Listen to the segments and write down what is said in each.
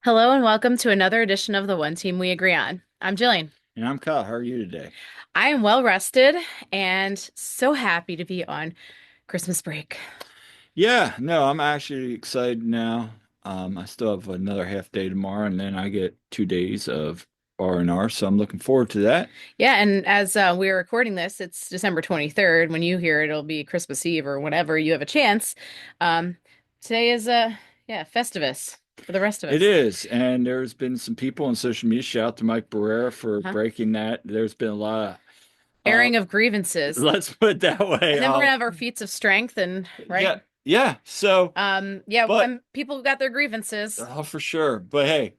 Hello and welcome to another edition of the One Team We Agree On. I'm Jillian. And I'm Kyle. How are you today? I am well rested and so happy to be on Christmas break. Yeah, no, I'm actually excited now. I still have another half day tomorrow, and then I get 2 days of R&R, so I'm looking forward to that. Yeah, and as we're recording this, it's December 23rd. When you hear it, it'll be Christmas Eve or whenever you have a chance. Um, Today is yeah, Festivus for the rest of It us. is, and there's been some people on social media. Shout out to Mike Barrera for Huh? breaking that. There's been a lot of, Airing of grievances. let's put it that way. And then we're gonna have our feats of strength and right? Yeah, yeah. So, Yeah, but when people got their grievances. for sure. But hey,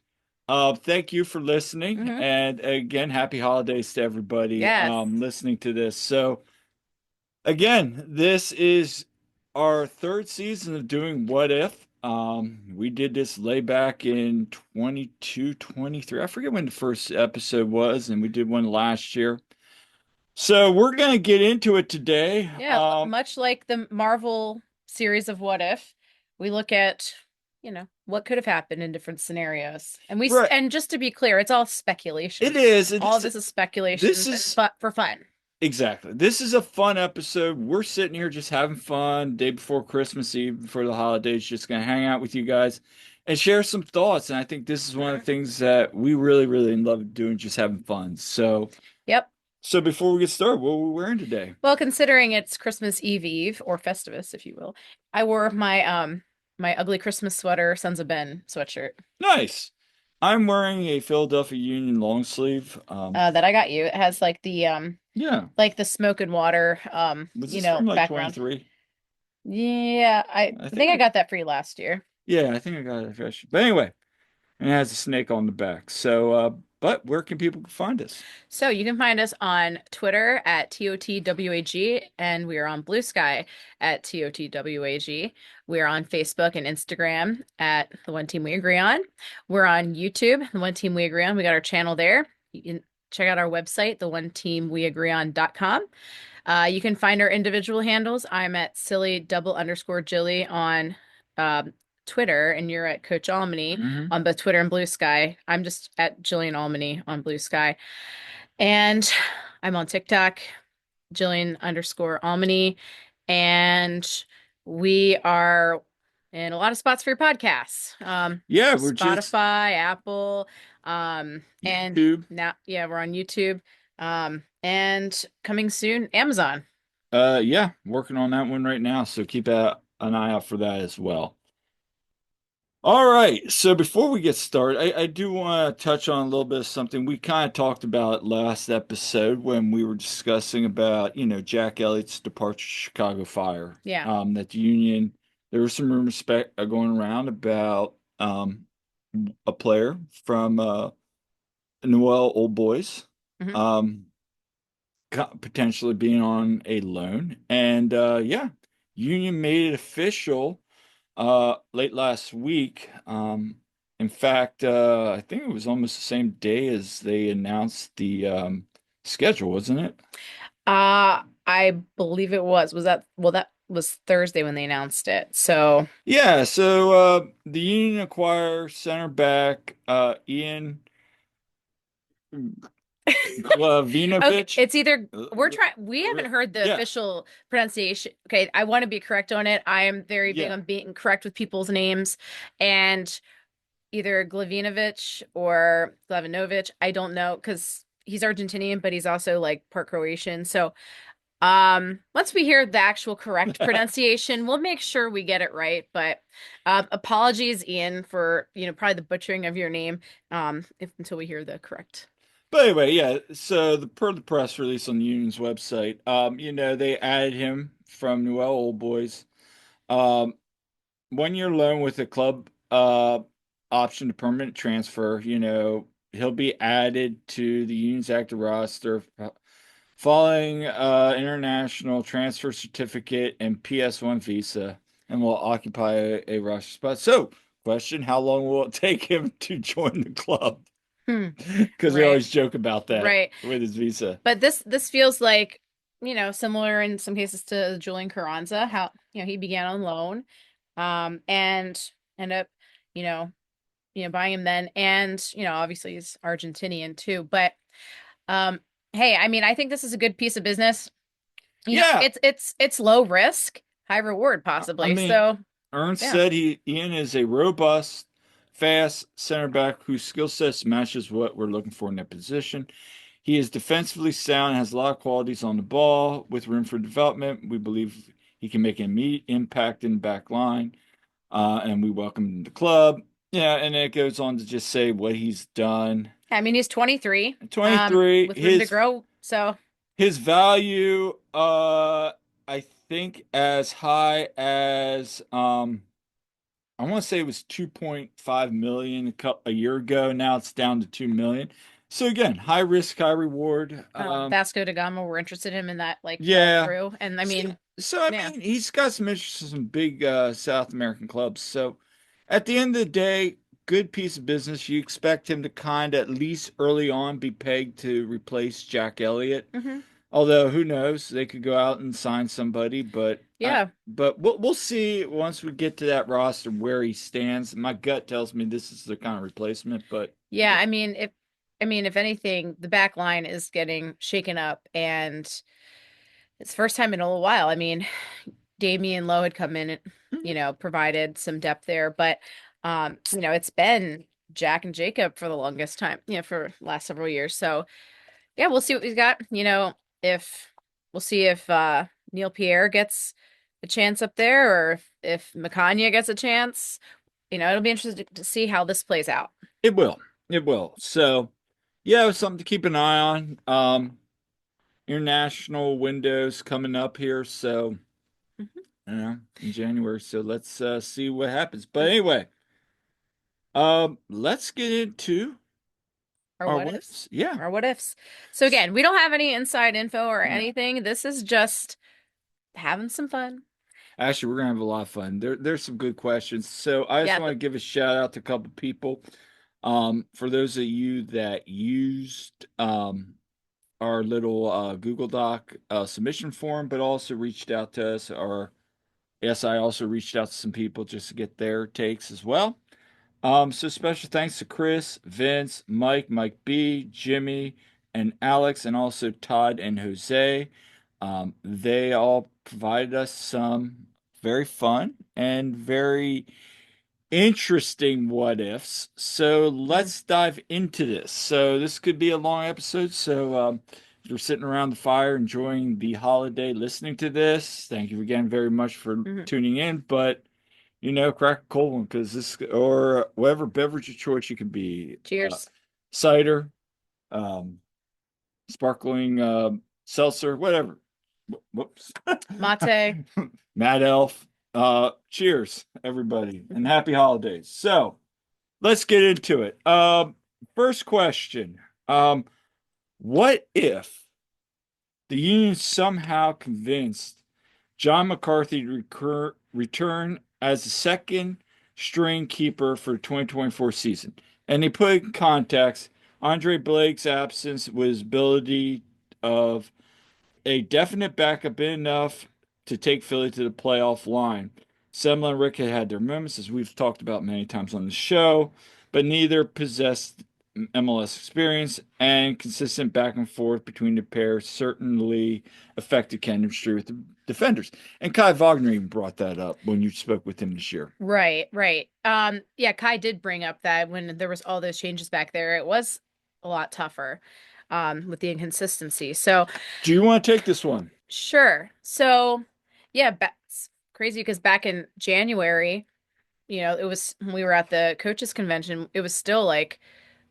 thank you for listening, Hmm. and again, happy holidays to everybody Yes. listening to this. So. Again, this is our third season of doing What If. We did this way back in 22, 23. I forget when the first episode was, and we did one last year. So we're gonna get into it today. Yeah, much like the Marvel series of What If, we look at, what could have happened in different scenarios. Right. And just to be clear, it's all It speculation. is. It All of is. this is speculation, This is but for fun. exactly. This is a fun episode. We're sitting here just having fun, day before Christmas Eve, before the holidays, just gonna hang out with you guys and share some thoughts. And I think this is one of Mhm. the things that we really, really love doing, just having fun. Yep. So before we get started, what are we wearing today? Well, considering it's Christmas Eve or Festivus, if you will, I wore my ugly Christmas sweater, Sons of Ben sweatshirt Nice. I'm wearing a Philadelphia Union long sleeve. that I got you. It has Yeah. like the smoke and water Was this from like background. 23? Yeah, I I think think I I, got that for you last year. yeah, I think I got it fresh. But anyway, and it has a snake on the back. But where can people find us? So you can find us on Twitter at TOTWAG, and we are on Blue Sky at TOTWAG. We're on Facebook and Instagram at The One Team We Agree On. We're on YouTube, The One Team We Agree On. We got our channel there. You can check out our website, theoneteamweagreeon.com. You can find our individual handles. I'm at silly double underscore Jilly on um, Twitter, and you're at Coach Almany Hmm. on both Twitter and Blue Sky. I'm just at Jillian Almany on Blue Sky. And I'm on TikTok, Jillian underscore Almany. And we are in a lot of spots for your podcasts. Yeah, we're just Spotify, Apple, and YouTube. now, yeah, we're on YouTube. And coming soon, Amazon. Yeah, working on that one right now, so keep an eye out for that as well. All right, so before we get started, I do want to touch on a little bit of something we kind of talked about last episode when we were discussing about, Jack Elliott's departure to Chicago Fire. Yeah. That the Union, there was some rumors going around about a player from Noel Old Boys. Hmm. Um, potentially being on a loan. And yeah, Union made it official late last week. In fact, I think it was almost the same day as they announced the schedule, wasn't it? I believe it was. That was Thursday when they announced it. So Yeah, so the Union acquire center back Ian okay, Glavinovic. it's either we haven't heard the Yeah, official pronunciation. Okay, I want to be correct on it. I am very big yeah. on being correct with people's names and either Glavinovic or Glavinovic. I don't know because he's Argentinian, but he's also like part Croatian. So, once we hear the actual correct pronunciation, we'll make sure we get it right. But apologies, Ian, for probably the butchering of your name. If until we hear the correct. But anyway, yeah. So per the press release on the Union's website, they added him from Noel Old Boys. Um, 1 year loan with a club option to permanent transfer. He'll be added to the Union's active roster following international transfer certificate and PS1 visa, and will occupy a roster spot. So, question: how long will it take him to join the club? Hmm. Because we Right. always joke about that Right. with his visa. But this feels like, similar in some cases to Julian Carranza, how, he began on loan, and ended up, you know, buying him then. And, obviously he's Argentinian too. But um, hey, I mean, I think this is a good piece of business. Yeah, It's low risk, high reward I possibly. mean, So Ernst yeah. said Ian is a robust, fast center back whose skill set matches what we're looking for in that position. He is defensively sound, has a lot of qualities on the ball with room for development. We believe he can make an immediate impact in the back line, and we welcome him to the club. Yeah, and it goes on to just say what he's done. I mean, he's 23, 23, with room to grow. So, his value, I think as high as I want to say it was 2.5 million a year ago. Now it's down to 2 million. So again, high risk, high reward. Vasco da Gama were interested in him and that like fell Yeah. through. And I So, mean, so I yeah. mean, he's got some interest in some big South American clubs. So at the end of the day, good piece of business. You expect him to kind of at least early on be pegged to replace Jack Elliott. Hmm. Although who knows, they could go out and sign somebody, Yeah. but we'll see once we get to that roster where he stands. My gut tells me this is the kind of replacement, but Yeah, I mean if anything, the back line is getting shaken up and it's first time in a little while. I mean, Damian Lowe had come in and, provided some depth there, but it's been Jack and Jacob for the longest time, for last several years. So yeah, we'll see what we've got. If we'll see if Neil Pierre gets a chance up there or if Macania gets a chance. It'll be interesting to see how this plays out. it will. It will. So yeah, it's something to keep an eye on. International windows coming up here, so Mhm. in January. So let's see what happens. But Yeah. anyway, let's get into Or our what what ifs. ifs. Yeah. Or what ifs. So again, we don't have any inside info or No. anything. This is just having some fun. Actually, we're gonna have a lot of fun. There's some good questions. So I just Yeah. want to give a shout out to a couple people. For those of you that used our little Google Doc submission form, but also reached out to us, or yes, I also reached out to some people just to get their takes as well. So special thanks to Chris, Vince, Mike B, Jimmy, and Alex, and also Todd and Jose. They all provided us some very fun and very interesting what ifs. So Mm. let's dive into this. So this could be a long episode. So if you're sitting around the fire enjoying the holiday listening to this, thank you again very much for Mhm. tuning in. But crack a cold one because this or whatever beverage of choice you can be, Cheers. cider, um, sparkling seltzer, whatever. Whoops. Mate. Mad Elf. Cheers, everybody, and happy holidays. So let's get into it. First question. Um, what if the Union somehow convinced John McCarthy to return as the second string keeper for the 2024 season? And they put in context Andre Blake's absence with his ability of a definite backup enough to take Philly to the playoff line. Semler and Rick had their moments, as we've talked about many times on the show, but neither possessed MLS experience, and consistent back and forth between the pair certainly affected chemistry with the defenders. And Kai Wagner even brought that up when you spoke with him this year. Right, right. Yeah, Kai did bring up that when there was all those changes back there, it was a lot tougher, with the inconsistency. So Do you want to take this one? sure. So yeah, it's crazy because back in January, it was when we were at the coaches convention, it was still like,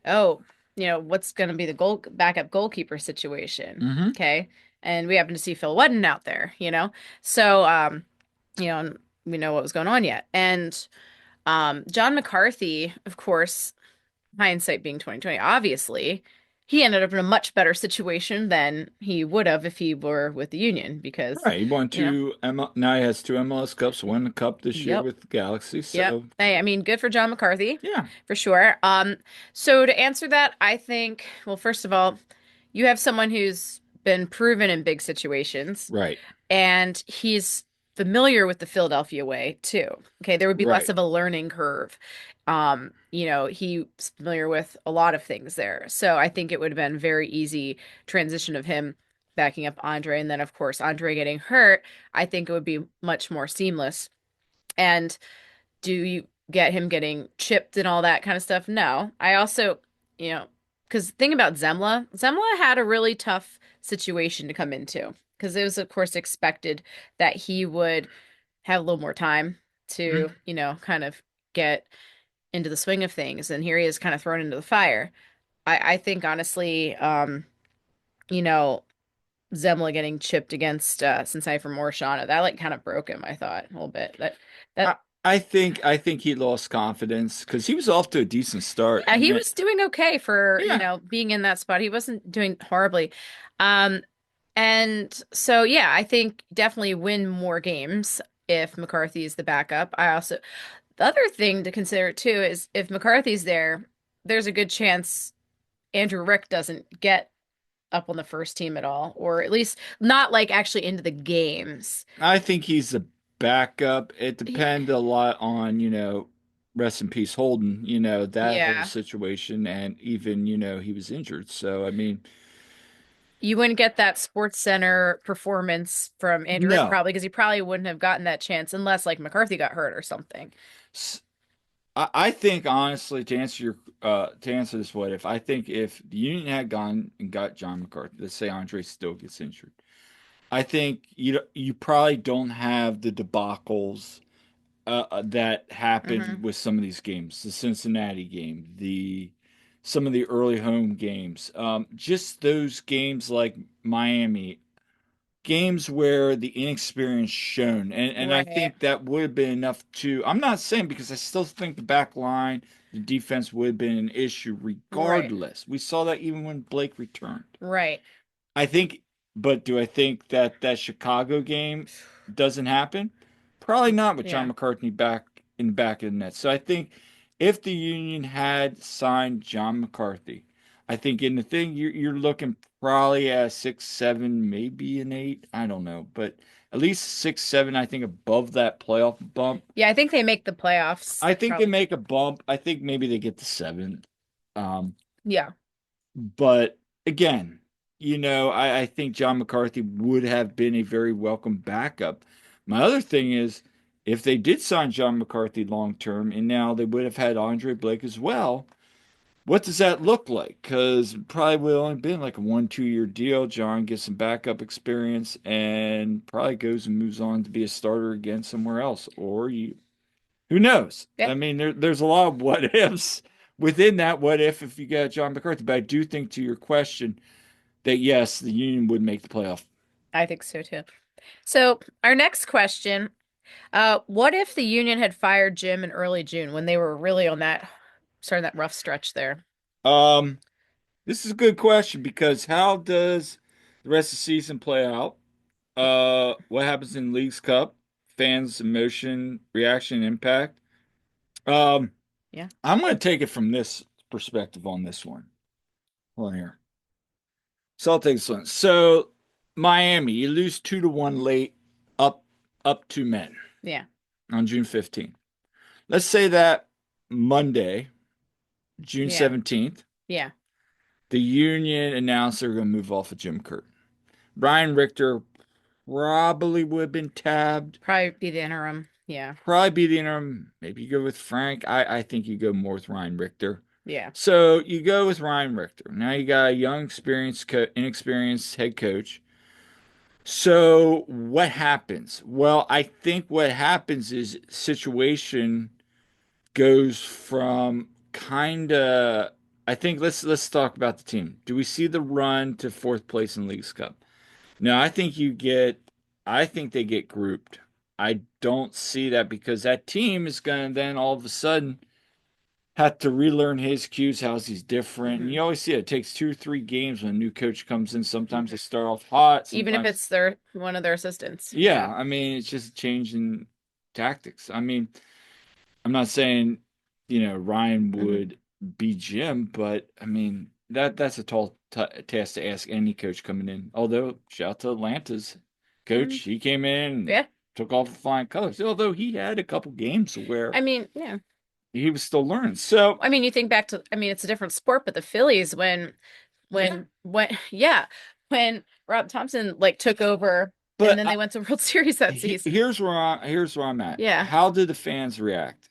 oh, what's going to be the backup goalkeeper situation? Mm-hmm. Okay. And we happened to see Phil Wooden out there, So, and we know what was going on yet. And John McCarthy, of course, hindsight being 2020, obviously, he ended up in a much better situation than he would have if he were with the Union because, Right, he won you know, now he has two MLS Cups, won the Cup this year yep. with the Galaxy. Yep. So Hey, I mean, good for John McCarthy yeah, for sure. So to answer that, I think, well, first of all, you have someone who's been proven in big situations right, and he's familiar with the Philadelphia way too. Okay, there would be less right. of a learning curve. he's familiar with a lot of things there. So I think it would have been very easy transition of him backing up Andre. And then, of course, Andre getting hurt, I think it would be much more seamless. And do you get him getting chipped and all that kind of stuff? No. I also, because the thing about Zemla had a really tough situation to come into because it was, of course, expected that he would have a little more time to, Mhm. kind of get into the swing of things. And here he is kind of thrown into the fire. I think, honestly, you know, Zemla getting chipped against Sensei from Morishana, that like kind of broke him, I thought, a little bit. That I think he lost confidence because he was off to a decent start. Yeah, I he mean, was doing okay for, yeah, being in that spot. He wasn't doing horribly. Um, and so yeah, I think definitely win more games if McCarthy is the backup. The other thing to consider too is if McCarthy's there, there's a good chance Andrew Rick doesn't get up on the first team at all, or at least not like actually into the games. I think he's a backup. It He- depends a lot on, rest in peace, Holden, that whole Yeah. situation. And even, he was injured. So, I mean, You wouldn't get that Sports Center performance from Andrew Rick no. probably because he probably wouldn't have gotten that chance unless like McCarthy got hurt or something. S- I think honestly, to answer this, what if I think if the Union had gone and got John McCarthy, let's say Andre still gets injured, I think you probably don't have the debacles that happened Hmm. with some of these games, the Cincinnati game, the some of the early home games, just those games like Miami, games where the inexperience shown, and I Right. think that would have been enough to. I'm not saying because I still think the back line, the defense would have been an issue Right. regardless. We saw that even when Blake returned. Right. I think, but do I think that that Chicago game doesn't happen? Probably not with John Yeah. McCartney back in the back of the net. So I think if the Union had signed John McCarthy, I think in the thing you're looking probably at 6, 7, maybe an 8. I don't know, but at least 6, 7. I think above that playoff bump. Yeah, I think they make the playoffs I think they probably. make a bump. I think maybe they get to 7. Um, Yeah. But again, I think John McCarthy would have been a very welcome backup. My other thing is, if they did sign John McCarthy long term, and now they would have had Andre Blake as well, what does that look like? Because probably would only been like a 1, 2 year deal. John gets some backup experience and probably goes and moves on to be a starter again somewhere else. Or who knows? Yeah. I mean, there's a lot of what ifs within that what if you got John McCarthy. But I do think to your question that yes, the Union would make the playoff. I think so too. So our next question, what if the Union had fired Jim in early June when they were really on that starting that rough stretch there? Um, this is a good question because how does the rest of the season play out? What happens in League's Cup? Fans' emotion, reaction, impact. Um, Yeah. I'm going to take it from this perspective on this one. Hold on here. So I'll take this one. So Miami, you lose 2-1 late, up to men Yeah. on June 15th. Let's say that Monday, June Yeah. 17th, Yeah. the Union announced they're going to move off of Jim Curtin. Ryan Richter probably would have been tabbed. Probably be the interim. Yeah. Probably be the interim. Maybe you go with Frank. I think you go more with Ryan Richter. Yeah. So you go with Ryan Richter. Now you got a young, inexperienced head coach. So what happens? Well, I think what happens is situation goes from kind of. I think let's talk about the team. Do we see the run to fourth place in League's Cup? No, I think you get. I think they get grouped. I don't see that because that team is going to then all of a sudden have to relearn his cues, how he's different. And Hmm. you always see it takes 2 or 3 games when a new coach comes in. Sometimes they Hmm. start off hot. Even if Sometimes, it's their one of their assistants. yeah. Yeah. I mean, it's just changing tactics. I mean, I'm not saying, Ryan Hmm. would be Jim, but I mean that's a tall t task to ask any coach coming in. Although shout out to Atlanta's coach, Hmm. he came in and Yeah. took off the flying colors. Although he had a couple games where I mean, yeah. he was still learning. So, I mean, you think back to, I mean, it's a different sport, but the Phillies, yeah, when Rob Thompson like took over and but then they went to World Series that season. here's where I'm at. Yeah. How did the fans react?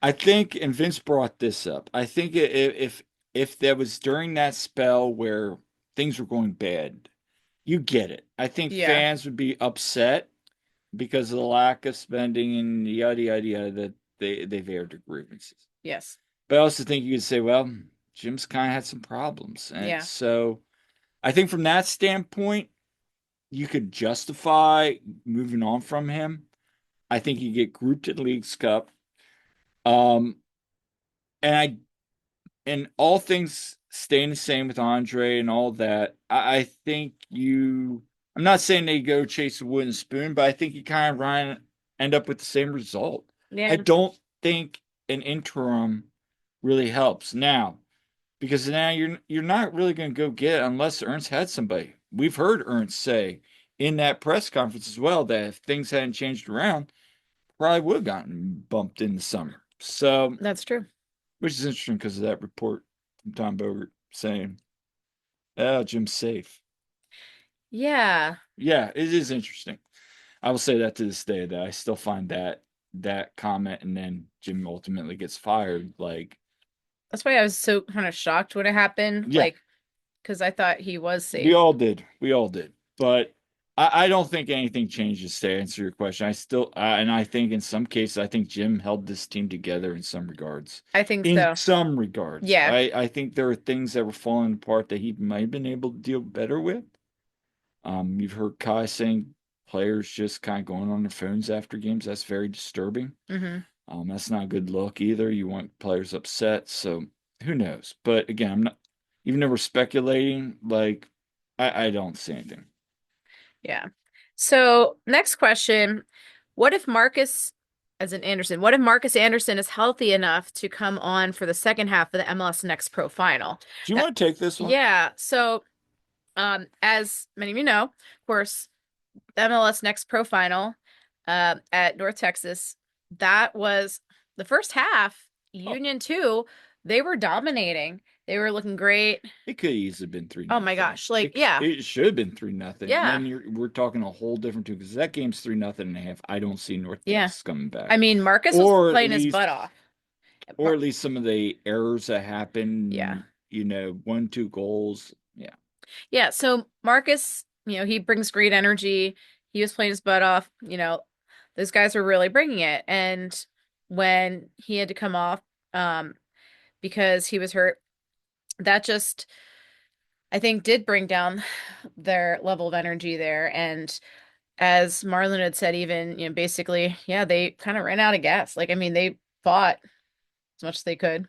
I think, and Vince brought this up. I think if that was during that spell where things were going bad, you get it. I think Yeah. fans would be upset because of the lack of spending and yada yada yada that they've aired their grievances. Yes. But I also think you could say, well, Jim's kind of had some problems, and Yeah. so I think from that standpoint, you could justify moving on from him. I think you get grouped at League's Cup. Um, and I and all things staying the same with Andre and all that, I think I'm not saying they go chase a wooden spoon, but I think you kind of end up with the same result. I Yeah. don't think an interim really helps now because now you're not really going to go get it unless Ernst had somebody. We've heard Ernst say in that press conference as well that if things hadn't changed around, probably would have gotten bumped in the summer. So, That's true. which is interesting because of that report from Tom Bogert saying, "Oh, Jim's safe." Yeah. Yeah, it is interesting. I will say that to this day that I still find that comment and then Jim ultimately gets fired. Like, That's why I was so kind of shocked when it happened. yeah, Like, because I thought he was we safe. all did. We all did. But I don't think anything changes to answer your question. I still, and I think in some cases, I think Jim held this team together in some regards. I think In so. some regards, Yeah. I think there are things that were falling apart that he might have been able to deal better with. You've heard Kai saying players just kind of going on their phones after games. That's very disturbing. Hmm. That's not a good look either. You want players upset. So who knows? But again, I'm not, even though we're speculating, like, I don't see anything. Yeah. So, next question. What if Marcus, as in Anderson, what if Marcus Anderson is healthy enough to come on for the second half of the MLS Next Pro Final? Do you That, want to take this one? yeah. So, as many of you know, of course, the MLS Next Pro Final at North Texas, that was the first half, Oh, Union 2, they were dominating. They were looking great. it could easily have been three Oh my nothing. gosh. Like, yeah. It should have been 3-0. And Yeah. then we're talking a whole different two because that game's 3-0 and a half. I don't see North Yeah. Texas coming I back. mean, Marcus was Or at playing his butt least off. or at least some of the errors that Yeah. happen, 1, 2 goals. Yeah. Yeah. So Marcus, he brings great energy. He was playing his butt off. Those guys were really bringing it. And when he had to come off, um, because he was hurt, that just, I think, did bring down their level of energy there. And as Marlon had said, even, basically, yeah, they kind of ran out of gas. Like, I mean, they fought as much as they could,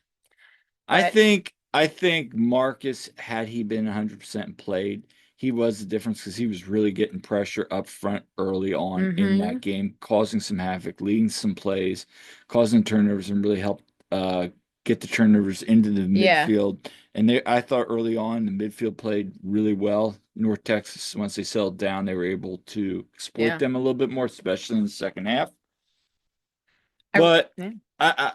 but I think Marcus, had he been 100% played, he was the difference because he was really getting pressure up front early on in that hmm game, causing some havoc, leading some plays, causing turnovers, and really helped get the turnovers into the yeah, midfield. And I thought early on the midfield played really well. North Texas, once they settled down, they were able to exploit yeah. them a little bit more, especially in the second half. I, But yeah. I,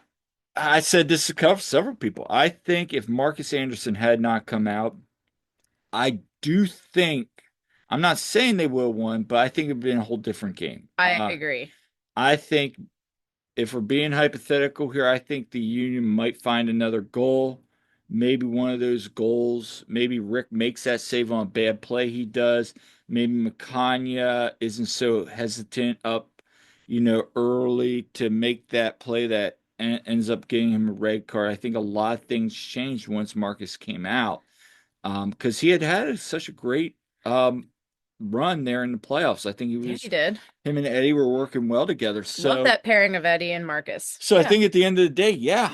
I said this to cover several people. I think if Marcus Anderson had not come out, I do think I'm not saying they would have won, but I think it'd been a whole different game. I agree. I think if we're being hypothetical here, I think the Union might find another goal. Maybe one of those goals, maybe Rick makes that save on a bad play he does. Maybe Macania isn't so hesitant up, early to make that play that ends up getting him a red card. I think a lot of things changed once Marcus came out because he had such a great run there in the playoffs. I think Yeah, he did. him and Eddie were working well together. Love that pairing of Eddie and Marcus. So I Yeah. think at the end of the day, yeah.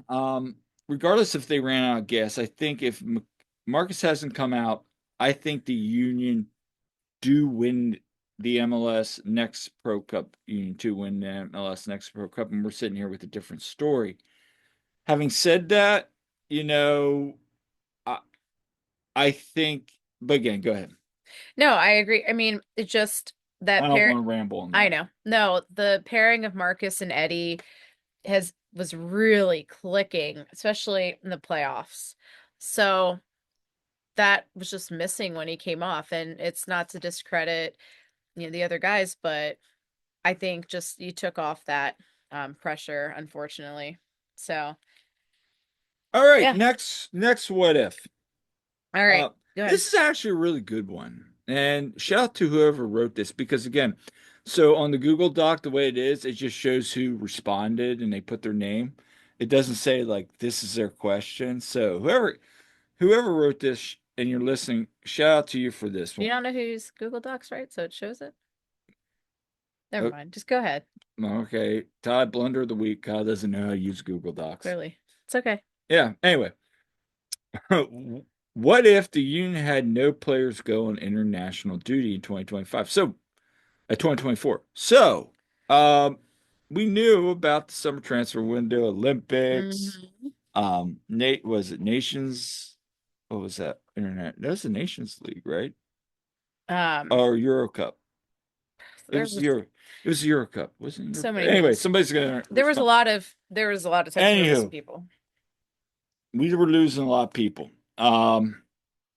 Um, Regardless if they ran out of gas, I think if Marcus hasn't come out, I think the Union do win the MLS Next Pro Cup. Union 2 win the MLS Next Pro Cup, and we're sitting here with a different story. Having said that, you know, I, I think, but again, go ahead. No, I agree. I mean, it's just I that don't pair. want to ramble on I that. know. No, the pairing of Marcus and Eddie has was really clicking, especially in the playoffs. So that was just missing when he came off. And it's not to discredit, the other guys, but I think just you took off that pressure, unfortunately. So All right, yeah. next what if? All right. Uh, Go ahead. this is actually a really good one. And shout out to whoever wrote this because again, so on the Google Doc, the way it is, it just shows who responded and they put their name. It doesn't say like this is their question. So whoever wrote this and you're listening, shout out to you for this Do you one. not know who's Google Docs, right? So it shows it. Never Oh, mind. Just go ahead. okay, Todd Blunder of the Week. Kyle doesn't know how to use Google Docs. Clearly. It's okay. Yeah. Anyway, what if the union had no players go on international duty in 2025? So 2024. So, um, we knew about the summer transfer window, Olympics. Hmm. Nate was it Nations? What was that? Internet? That was the Nations League, right? Um, Or Euro Cup. It there was the was Euro. It was the Euro Cup, wasn't it? so many Anyway, things. somebody's gonna respond. There was a lot of times we were missing Anywho, people. we were losing a lot of people.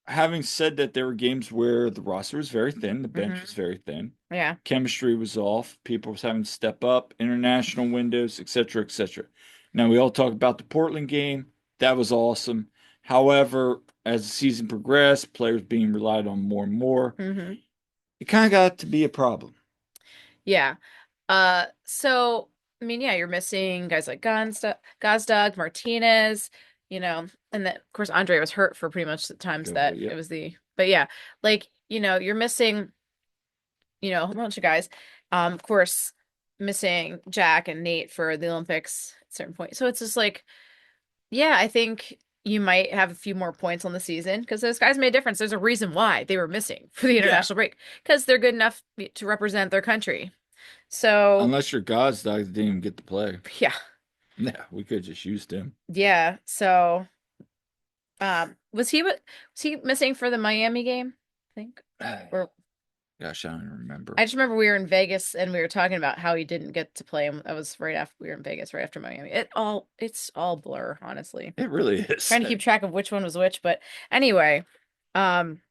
Having said that, there were games where the roster was very thin, the bench was Hmm. very thin, Yeah. chemistry was off, people was having to step up, international windows, etc., etc. Now we all talk about the Portland game. That was awesome. However, as the season progressed, players being relied on more and more, Hmm. it kind of got to be a problem. Yeah. So I mean, yeah, you're missing guys like Gazdag, Martinez, and then of course Andre was hurt for pretty much the times that it Yep. was but yeah, like, you're missing, a bunch of guys. Of course, missing Jack and Nate for the Olympics at a certain point. So it's just like, yeah, I think you might have a few more points on the season because those guys made a difference. There's a reason why they were missing for the Yeah. international break because they're good enough to represent their country. So, Unless your God's dog didn't even get to play. yeah. Yeah, we could have just used him. Yeah. So, was he missing for the Miami game? I think. Or Gosh, I don't even remember. I just remember we were in Vegas and we were talking about how he didn't get to play. And that was right after we were in Vegas, right after Miami. It's all blur, honestly. It really is. Trying to keep track of which one was which, but anyway, um,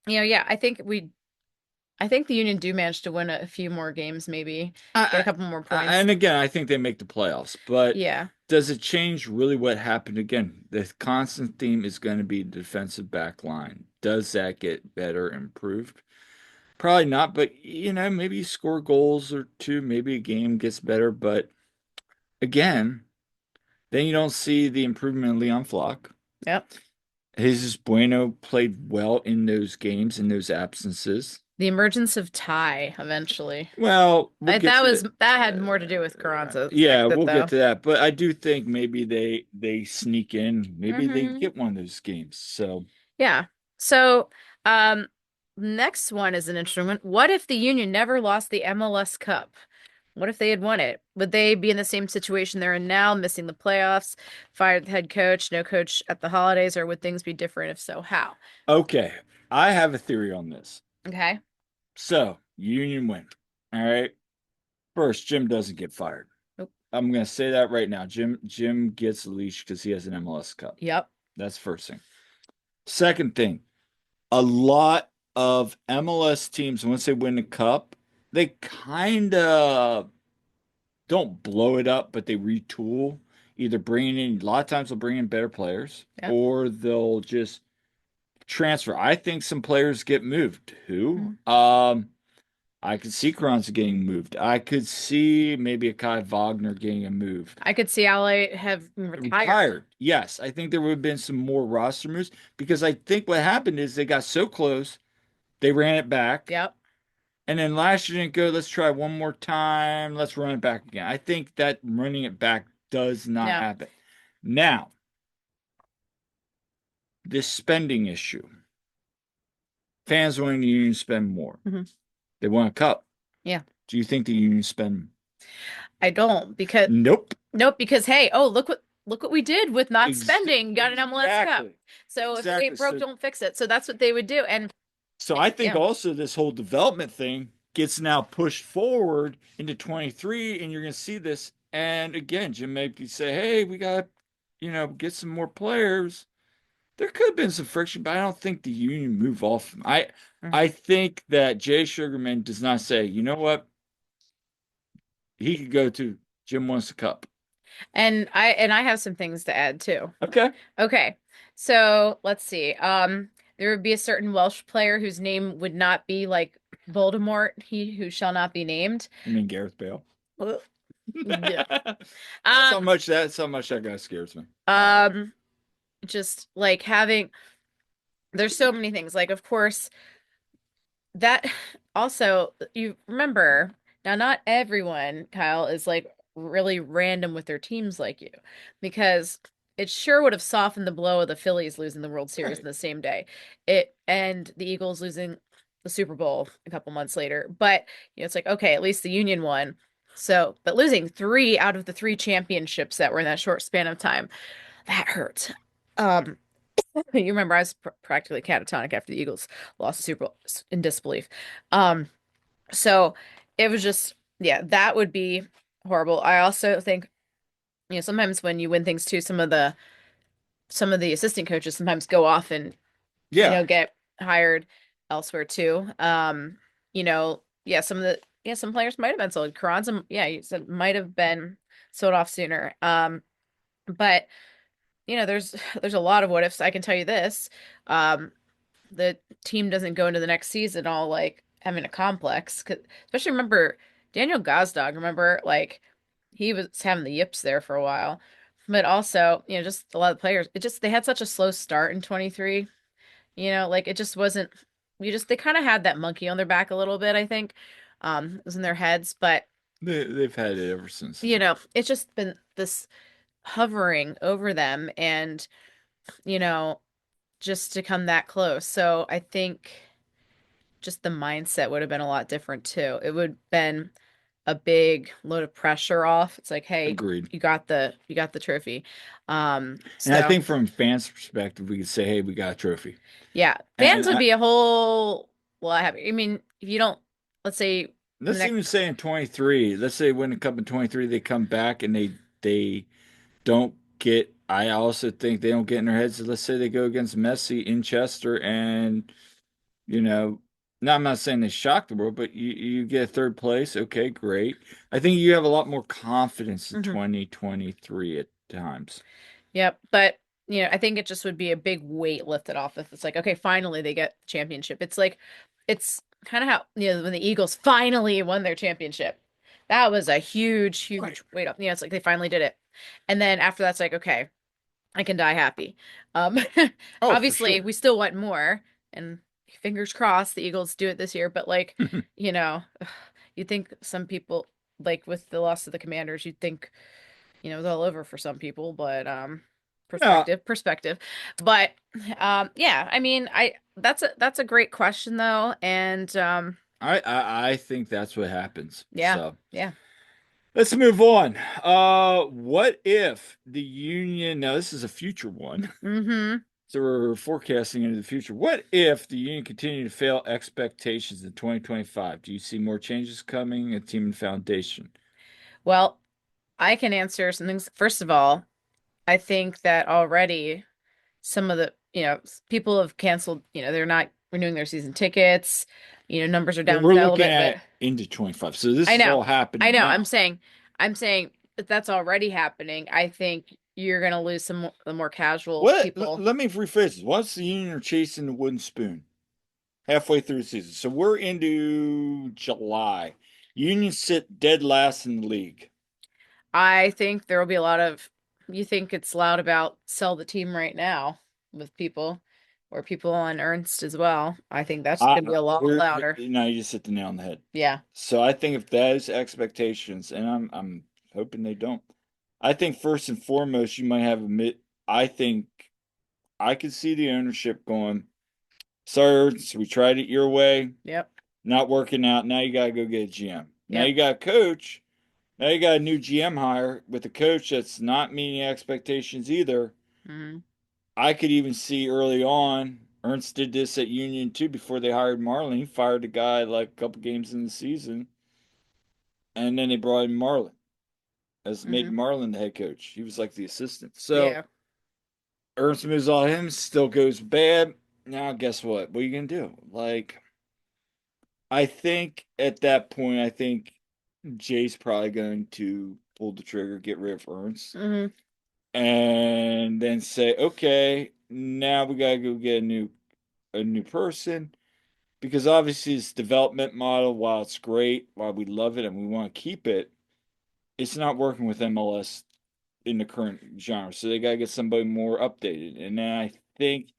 yeah, I think the Union do manage to win a few more games, maybe get a I, couple more points. and again, I think they make the playoffs, but Yeah. does it change really what happened? Again, the constant theme is going to be the defensive back line. Does that get better, improved? Probably not, but maybe you score goals or two, maybe a game gets better, but again, then you don't see the improvement in Leon Flock. Yep. Jesus Bueno played well in those games, in those absences. The emergence of Ty eventually. Well, we'll get That to was the that had more to do with Carranza's yeah, exit we'll get though. to that. But I do think maybe they sneak in, maybe they Hmm. get one of those games. So Yeah. So, next one is an interesting one. What if the Union never lost the MLS Cup? What if they had won it? Would they be in the same situation they're in now, missing the playoffs, fired the head coach, no coach at the holidays, or would things be different? If so, how? okay, I have a theory on this. Okay. So Union win. All right. First, Jim doesn't get fired. Nope. I'm gonna say that right now. Jim gets a leash because he has an MLS Cup. Yep. That's first thing. Second thing, a lot of MLS teams, once they win the cup, they kind of don't blow it up, but they retool. Either bringing in, a lot of times they'll bring in better players, Yep. or they'll just transfer. I think some players get moved. Who? Mhm. I could see Kronz getting moved. I could see maybe a Kai Wagner getting a move. I could see Ally have retired. Retired. Yes, I think there would have been some more roster moves because I think what happened is they got so close, they ran it back. Yep. And then last year didn't go. Let's try one more time. Let's run it back again. I think that running it back does not No. happen. Now, this spending issue. Fans wanting the union to spend more. Hmm. They want a cup. Yeah. Do you think the union spend? I don't because Nope. nope, because hey, oh, look what we did with not Ex spending, got an MLS Cup. exactly. So if it Exactly. ain't broke, So, don't fix it. So that's what they would do. And so I think yeah. also this whole development thing gets now pushed forward into 23, and you're going to see this And again, Jim maybe say, "Hey, we got, get some more players." There could have been some friction, but I don't think the union move off him. I Mhm. think that Jay Sugarman does not say, "You know what? He could go to Jim wants a cup." And I have some things to add too. Okay. Okay. So let's see. There would be a certain Welsh player whose name would not be like Voldemort, he who shall not be named. You mean Gareth Bale? Ugh. Yeah. That's Um, how much that guy scares me. um, just like having there's so many things. Like, of course, that also you remember now not everyone, Kyle, is like really random with their teams like you because it sure would have softened the blow of the Phillies losing the World Series in Right. the same day. It and the Eagles losing the Super Bowl a couple months later. But it's like okay, at least the Union won. So, but losing three out of the three championships that were in that short span of time, that hurt. Um, you remember I was practically catatonic after the Eagles lost the Super Bowl in disbelief. Um, so it was just, yeah, that would be horrible. I also think, sometimes when you win things too, some of the assistant coaches sometimes go off and, Yeah. get hired elsewhere too. Yeah, some players might have been sold. Carranza, yeah, you said might have been sold off sooner. But there's a lot of what ifs. I can tell you this. Um, the team doesn't go into the next season all like having a complex. 'Cause, especially remember Daniel Gazdag. Remember, like he was having the yips there for a while, but also just a lot of players. It just they had such a slow start in 23. Like it just wasn't. They kind of had that monkey on their back a little bit. I think it was in their heads, but They've had it ever since then. it's just been this hovering over them, and you know just to come that close. So I think just the mindset would have been a lot different too. It would have been a big load of pressure off. It's like, hey, Agreed. you got the trophy. And I So think from fans' perspective, we could say, "Hey, we got a trophy." yeah, And fans would be a whole lot happy. I mean, if you don't, let's say in the let's next, even say in 23, let's say win the cup in 23, they come back and they don't get. I also think they don't get in their heads. Let's say they go against Messi in Chester, and you know, now I'm not saying they shock the world, but you get third place. Okay, great. I think you have a lot more confidence in Mhm. 2023 at times. Yep. But I think it just would be a big weight lifted off if it's like, okay, finally they get the championship. It's kind of how, when the Eagles finally won their championship. That was a huge, Right. huge weight up. It's like they finally did it. And then after that's like, okay, I can die happy. Um, Oh, for obviously sure. we still want more, and fingers crossed the Eagles do it this year. But like, you know, you think some people like with the loss of the Commanders, you'd think it was all over for some people, but No, perspective. But yeah, I mean, I that's a great question though, and I think that's what happens. yeah, So yeah. let's move on. What if the union? Now this is a future one. Mm-hmm. So we're forecasting into the future. What if the union continue to fail expectations in 2025? Do you see more changes coming at team and foundation? Well, I can answer some things. First of all, I think that already some of the people have canceled. They're not renewing their season tickets. Numbers are Well, down we're a little looking bit, but at into 25. So this I is know, all I happening know. I'm now. saying, I'm saying that that's already happening. I think you're gonna lose the more casual people. Let me rephrase this. Once the union are chasing the wooden spoon halfway through the season. So we're into July. Union sit dead last in the league. I think there will be a lot of. You think it's loud about sell the team right now with people, or people on Ernst as well. I think that's I gonna be a lot louder. you know, you just hit the nail on the head. Yeah. So I think if those expectations, and I'm hoping they don't. I think first and foremost, you might have a mid. I think I could see the ownership going, "Sir, so we tried it your way, Yep. not working out. Now you gotta go get a GM. Now Yep. you got a coach. Now you got a new GM hire with a coach that's not meeting expectations either." Hmm. I could even see early on. Ernst did this at Union too before they hired Marlin. He fired the guy like a couple games in the season, and then they brought in Marlin as made Hmm. Marlin the head coach. He was like the assistant. So Yeah. Ernst moves on him, still goes bad. Now guess what? What are you gonna do? Like, I think at that point, I think Jay's probably going to pull the trigger, get rid of Ernst, Hmm. and then say, okay, now we gotta go get a new person. Because obviously this development model, while it's great, while we love it and we want to keep it, it's not working with MLS in the current genre. So they gotta get somebody more updated. And then I think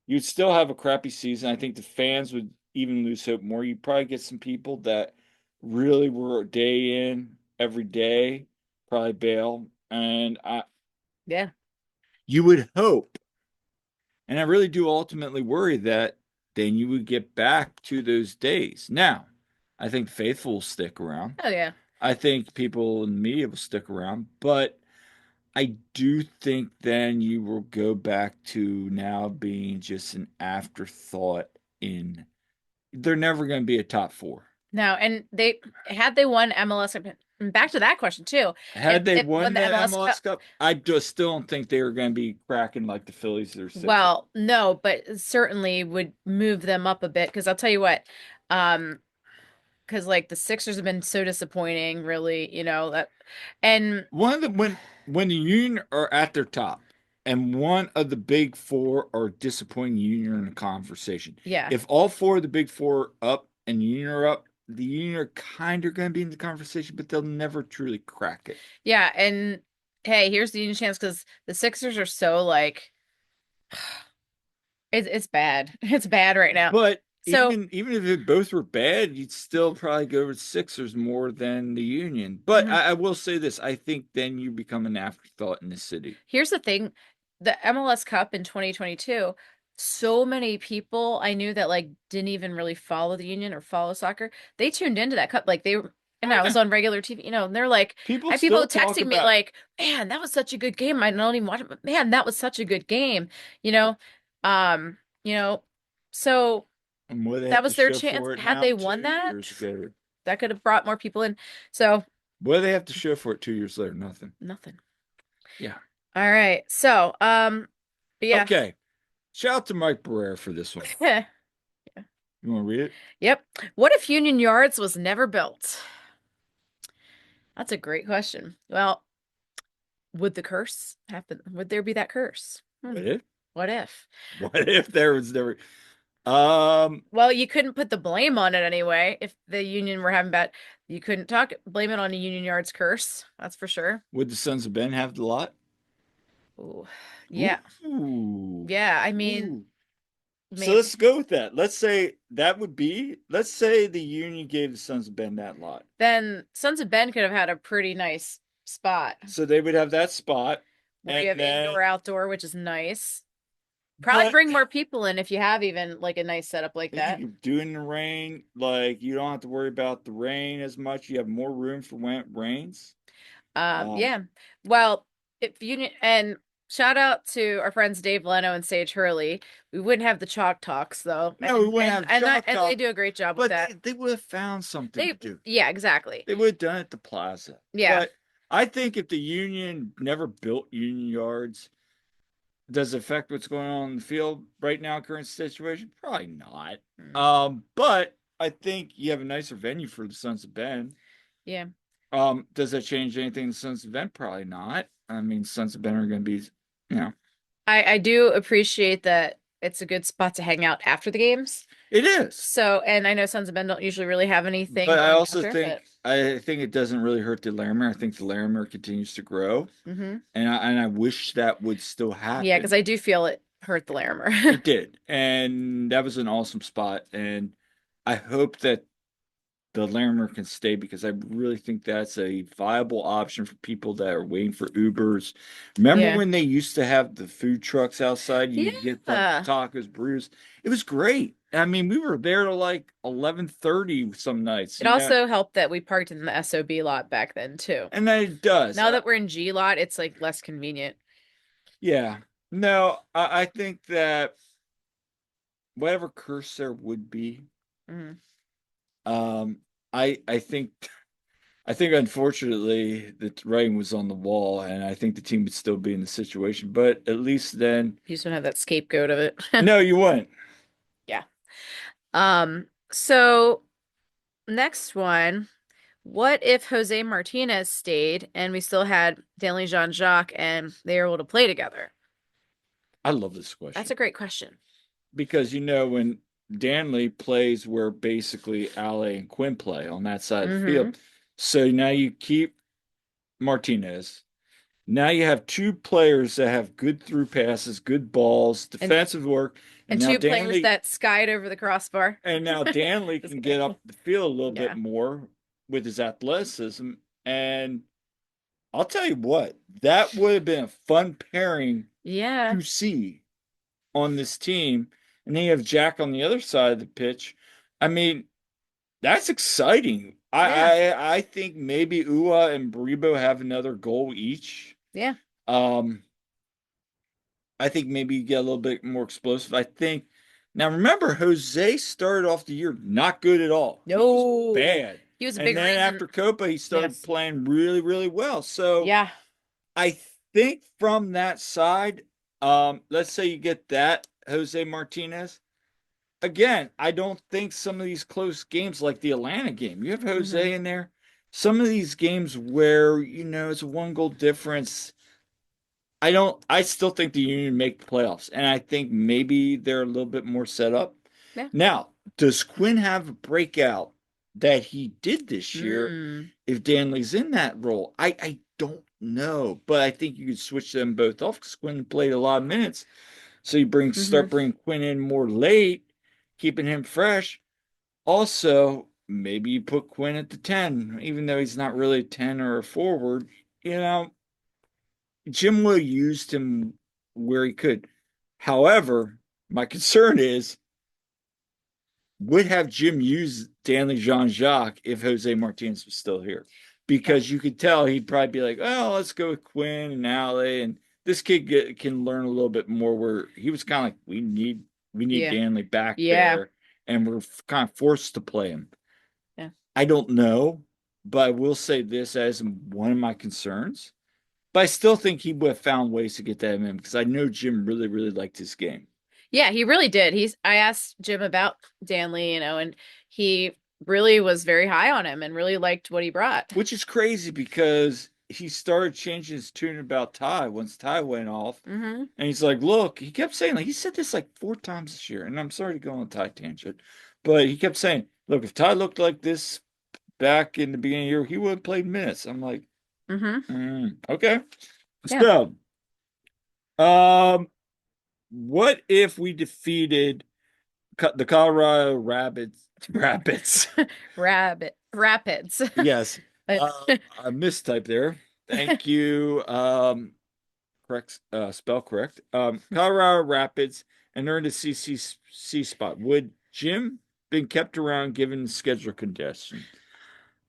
you'd still have a crappy season. I think the fans would even lose hope more. You'd probably get some people that really were day in every day, probably bail. And Yeah. you would hope, and I really do ultimately worry that then you would get back to those days. Now, I think faithful will stick around. Oh yeah. I think people in the media will stick around, but I do think then you will go back to now being just an afterthought in they're never going to be a top four. No, and they won MLS. Back to that question too. Had they If won won the the MLS MLS Cup. Cup, I just still don't think they were going to be cracking like the Phillies or Sixers. Well, no, but it certainly would move them up a bit because I'll tell you what, um, because like the Sixers have been so disappointing, really, that, and One of the when the Union are at their top, and one of the big four are disappointing Union in the conversation. yeah, If all four of the big four up and Union are up, the Union are kind of going to be in the conversation, but they'll never truly crack it. yeah, and hey, here's the Union chance because the Sixers are so like it's bad, it's bad right now. But So, even if it both were bad, you'd still probably go with Sixers more than the Union. But mhm. I will say this: I think then you become an afterthought in the city. Here's the thing, the MLS Cup in 2022, so many people I knew that like didn't even really follow the Union or follow soccer. They tuned into that cup like they were, and Oh I was yeah, on regular TV, and they're like, people I have people still talk texting me about like, "Man, that was such a good game." I don't even watch it, but man, that was such a good game. You know, um, you know, so and what they that have to was their show chance. for it Had now. they won 2 years that, ago, that could have brought more people in. So, what do they have to show for it 2 years later? Nothing. nothing. Yeah. All right. So, but yeah. Okay. Shout out to Mike Barrera for this one. You want to read it? Yep. What if Union Yards was never built? That's a great question. Well, would the curse happen? Would there be that curse? What if? What if? What if there was never? Um, Well, you couldn't put the blame on it anyway. If the Union were having bad, you couldn't blame it on a Union Yards curse. That's for sure. would the Sons of Ben have the lot? Ooh, yeah, Ooh. yeah. I mean, Ooh. So maybe let's go with that. Let's say that would be, let's say the Union gave the Sons of Ben that lot. then Sons of Ben could have had a pretty nice spot So they would have that spot. where you And have then, indoor outdoor, which is nice. Probably but bring more people in if you have even like a nice setup like you that. can do it in the rain. Like you don't have to worry about the rain as much. You have more room for when it rains. Um, Yeah. Well, if you and shout out to our friends Dave Leno and Sage Hurley. We wouldn't have the chalk talks though, no, we wouldn't have chalk and they talk, do a great job with but that. they would have found something to They, do. yeah, exactly. They would have done it at the plaza. Yeah. But I think if the Union never built Union Yards, does it affect what's going on in the field right now, current situation? Probably not. Mm. But I think you have a nicer venue for the Sons of Ben. Yeah. Does that change anything in the Sons of Ben? Probably not. I mean, Sons of Ben are going to be, you know, I do appreciate that it's a good spot to hang out after the games. it is. So, and I know Sons of Men don't usually really have anything But I going also after, think but I think it doesn't really hurt the Larimer. I think the Larimer continues to grow, hmm and I wish that would still yeah, because happen. I do feel it hurt the Larimer. It did, and that was an awesome spot. And I hope that the Larimer can stay because I really think that's a viable option for people that are waiting for Ubers. Remember Yeah. when they used to have the food trucks outside? You could get the Yeah. tacos, burritos. It was great. I mean, we were there till like 11:30 some nights, It you know, also helped that we parked in the SOB lot back then too. and then it does. Now that we're in G lot, it's like less convenient. Yeah. No, I think that whatever curse there would be, Mhm. um, I think I think unfortunately the writing was on the wall, and I think the team would still be in the situation. But at least then, You just don't have that scapegoat of it. no, you wouldn't. Yeah. So next one, what if Jose Martinez stayed and we still had Stanley Jean-Jacques and they were able to play together? I love this That's question a great question. because when Danley plays where basically Ale and Quinn play on that side of the Mm-hmm. field, so now you keep Martinez. Now you have two players that have good through passes, good balls, And defensive work, and two players that skied over the crossbar. And now Danley Just can get kidding. up the field a little bit Yeah. more with his athleticism. And I'll tell you what, that would have been a fun pairing Yeah. to see on this team. And then you have Jack on the other side of the pitch. I mean, that's exciting. Yeah. I think maybe Ua and Baribo have another goal each. Yeah. Um, I think maybe you get a little bit more explosive. I think now remember Jose started off the year not good at all. He was No. bad. He was a And big then reason. after Copa he started Yes. playing really, really well. So Yeah. I think from that side, let's say you get that Jose Martinez. Again, I don't think some of these close games like the Atlanta game, you have Mm-hmm. Jose in there. Some of these games where, it's a one goal difference, I still think the Union make the playoffs, and I think maybe they're a little bit more set up. Yeah. Now, does Quinn have a breakout that he did this year Mm. if Danley's in that role? I don't know, but I think you could switch them both off because Quinn played a lot of minutes. So you Mm-hmm. start bringing Quinn in more late, keeping him fresh. Also, maybe you put Quinn at the 10, even though he's not really a 10 or a forward. You know, Jim Will used him where he could. However, my concern is would have Jim used Stanley Jean Jacques if Jose Martinez was still here? Yeah. Because you could tell he'd probably be like, oh, let's go with Quinn and Ale. And this can learn a little bit more where he was kind of like, we need Yeah. Danley back Yeah. there. And we're kind of forced to play him. Yeah. I don't know, but I will say this as one of my concerns. But I still think he would have found ways to get that in because I know Jim really, really liked his game, Yeah, he really did. I asked Jim about Danley, and he really was very high on him and really liked what he brought. which is crazy because he started changing his tune about Ty once Ty went off. Hmm. And he's like, look, he kept saying, like, he said this like 4 times this year. And I'm sorry to go on a Ty tangent, but he kept saying, look, if Ty looked like this back in the beginning of the year, he would have played minutes. I'm like, Hmm. okay. Yeah. So, um, what if we defeated the Colorado Rabbits? Rapids. Yes. Uh, I mistyped there. Thank you. Correct, spell correct. Colorado Rapids and earned a CCC spot. Would Jim been kept around given the schedule congestion?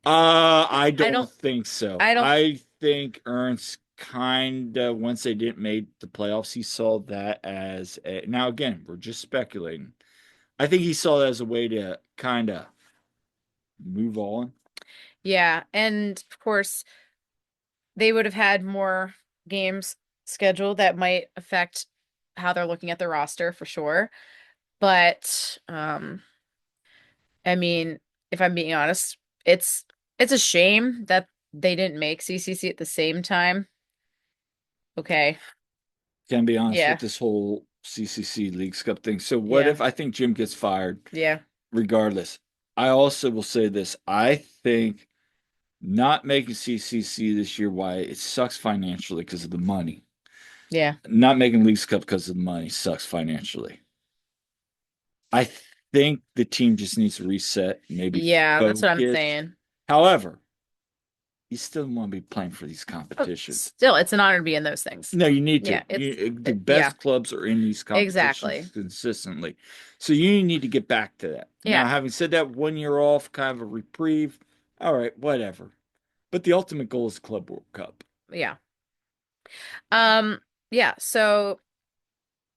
I I don't don't think so. I don't I think Ernst kind of once they didn't make the playoffs, he saw that as now again, we're just speculating. I think he saw that as a way to kind of move on. Yeah, and of course they would have had more games scheduled that might affect how they're looking at the roster for sure. But I mean, if I'm being honest, it's a shame that they didn't make CCC at the same time. Okay. Can be honest with Yeah. this whole CCC Leagues Cup thing. So what Yeah. if I think Jim gets fired Yeah. regardless? I also will say this. I think not making CCC this year, why it sucks financially because of the money. Yeah. Not making Leagues Cup because of the money sucks financially. I think the team just needs to reset, maybe Yeah, that's what I'm focus. saying. However, you still want to be playing for these Oh, competitions. still, it's an honor to be in those things. No, you need to. Yeah, The yeah, best clubs are in these competitions exactly. consistently. So you need to get back to that. Now, Yeah. having said that, 1 year off, kind of a reprieve. All right, whatever. But the ultimate goal is Club World Cup. Yeah. Um, yeah, so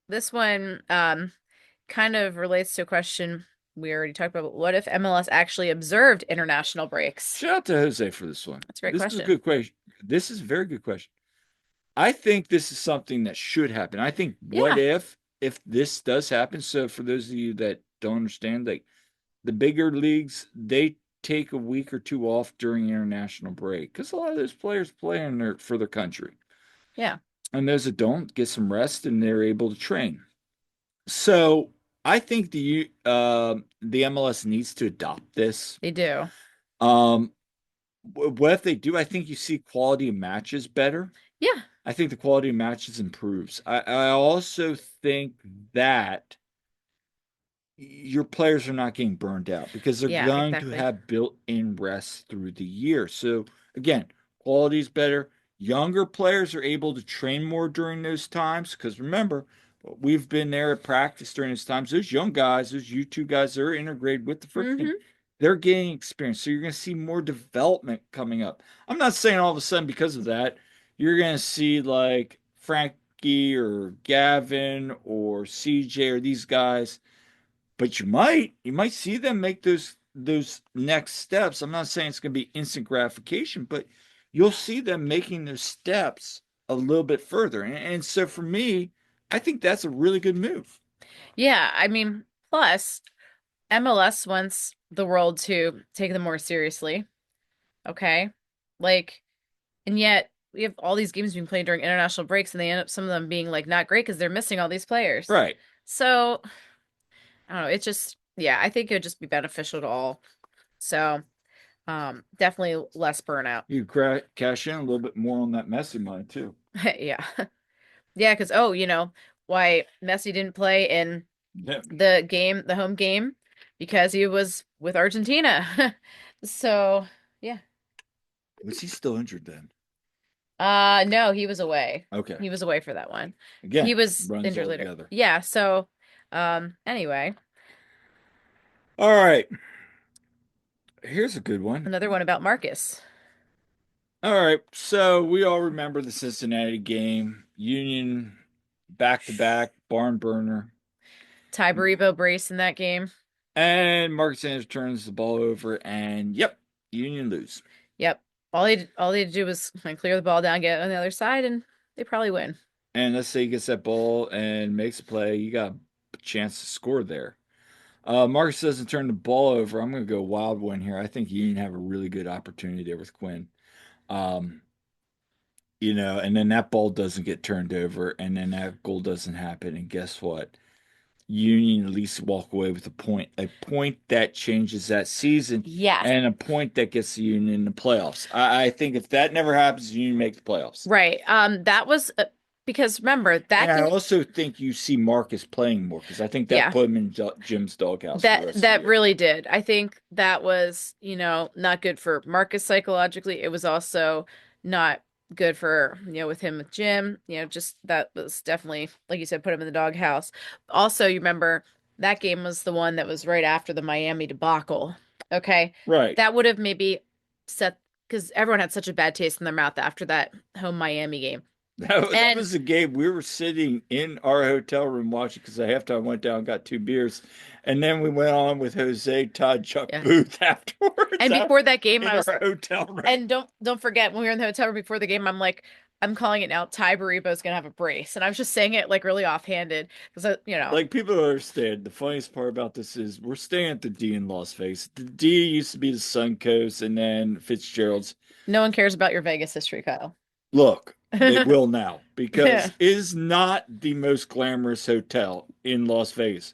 this one kind of relates to a question. we already talked about, what if MLS actually observed international breaks? Shout out to Jose for this one. That's a great This is a question. good question. This is a very good question. I think this is something that should happen. I think what Yeah, if this does happen? So for those of you that don't understand, like the bigger leagues, they take a week or two off during international break because a lot of those players play for their country, yeah, and those that don't get some rest and they're able to train. So I think the MLS needs to adopt this. they do. Um, what if they do? I think you see quality of matches better. Yeah, I think the quality of matches improves. I also think that your players are not getting burned out because they're yeah, going to exactly. have built-in rest through the year. So again, quality is better. Younger players are able to train more during those times because remember, we've been there at practice during those times. Those young guys, those U2 guys, they're integrated with the first team. Hmm. They're gaining experience. So you're going to see more development coming up. I'm not saying all of a sudden because of that, you're going to see like Frankie or Gavin or CJ or these guys, but you might see them make those next steps. I'm not saying it's going to be instant gratification, but you'll see them making those steps a little bit further. And so for me, I think that's a really good move. Yeah, I mean, plus MLS wants the world to take them more seriously. Okay. Like, and yet we have all these games being played during international breaks, and they end up some of them being like not great because they're missing all these players. Right. So I don't know. It's just, yeah, I think it would just be beneficial to all. So, definitely less burnout. You cash in a little bit more on that Messi money too. Yeah. Yeah, because oh, why Messi didn't play in Yeah. the home game, because he was with Argentina. So, yeah. Was he still injured then? No, he was away. Okay. He was away for that one. He Again, was runs injured all later. together. Yeah, so anyway, All right. Here's a good one. another one about Marcus. All right, so we all remember the Cincinnati game, Union back to back, barn burner, Ty Baribo brace in that game. and Marcus Sanders turns the ball over, and yep, Union lose. Yep. All they had to do was like, clear the ball down, get on the other side, and they probably win. And let's say he gets that ball and makes a play, you got a chance to score there. Marcus doesn't turn the ball over. I'm going to go wild one here. I think Union have a really good opportunity there with Quinn. Um, and then that ball doesn't get turned over, and then that goal doesn't happen. And guess what? Union at least walk away with a point that changes that season, Yes. and a point that gets the Union in the playoffs. I think if that never happens, Union make the playoffs. Right. That was because remember And that I game. also think you see Marcus playing more because I think that Yeah. put him in Jim's doghouse for the That rest of the that year. really did. I think that was, not good for Marcus psychologically. It was also not good for, with him with Jim. Just that was definitely, like you said, put him in the doghouse. Also, you remember that game was the one that was right after the Miami debacle. Okay. Right. That would have maybe set, because everyone had such a bad taste in their mouth after that home Miami game. That And was the game we were sitting in our hotel room watching because at halftime went down, got two beers, and then we went on with Jose, Todd, Chuck yeah. Booth afterwards And before that game, in I our was. hotel room. And don't forget, when we were in the hotel room before the game, I'm calling it now. Ty Baribo's gonna have a brace, and I was just saying it like really offhanded because. Like people don't understand. The funniest part about this is we're staying at the D in Las Vegas. The D used to be the Suncoast and then Fitzgerald's. No one cares about your Vegas history, Kyle. Look, they will now because Yeah. it is not the most glamorous hotel in Las Vegas,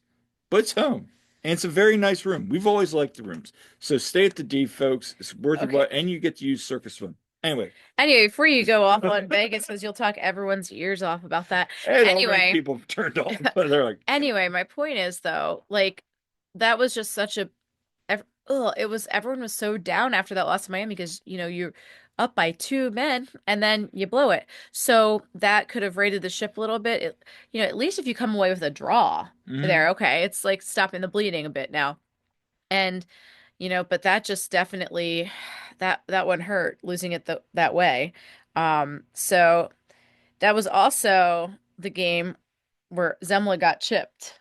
but it's home. And it's a very nice room. We've always liked the rooms. So stay at the D, folks. It's worth your Okay. while, and you get to use Circus Swim. Anyway, Anyway, before you go off on Vegas, because you'll talk everyone's ears off about that. hey, don't make Anyway, people turned on, but they're like, anyway, my point is though, like that was just such a it was everyone was so down after that loss to Miami because you're up by two men and then you blow it. So that could have raided the ship a little bit. At least if you come away with a draw there, mm, okay, it's like stopping the bleeding a bit now. And but that just definitely that one hurt losing it that way. So that was also the game where Zemla got chipped.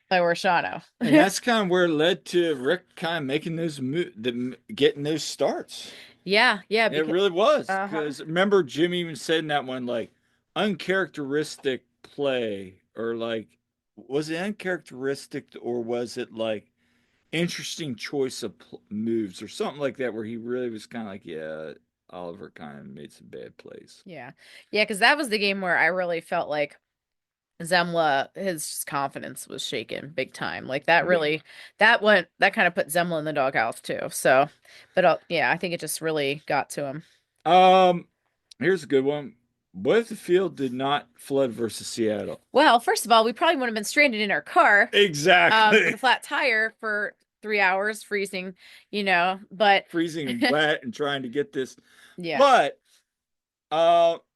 by Orshano. And that's kind of where it led to Rick kind of making getting those starts. Yeah, yeah, It because really was. uh-huh. Because remember, Jim even said in that one, like, uncharacteristic play, or like, was it uncharacteristic, or was it like interesting choice of moves, or something like that, where he really was kind of like, yeah, Oliver kind of made some bad plays. Yeah. Yeah, because that was the game where I really felt like Zemla, his confidence was shaken big time. Like that Yeah. really, that kind of put Zemla in the doghouse too. So, but yeah, I think it just really got to him. Um, Here's a good one. What if the field did not flood versus Seattle? Well, first of all, we probably would have been stranded in our car, with Exactly. a flat tire for 3 hours, freezing, but Freezing and wet and trying to get this. yeah. But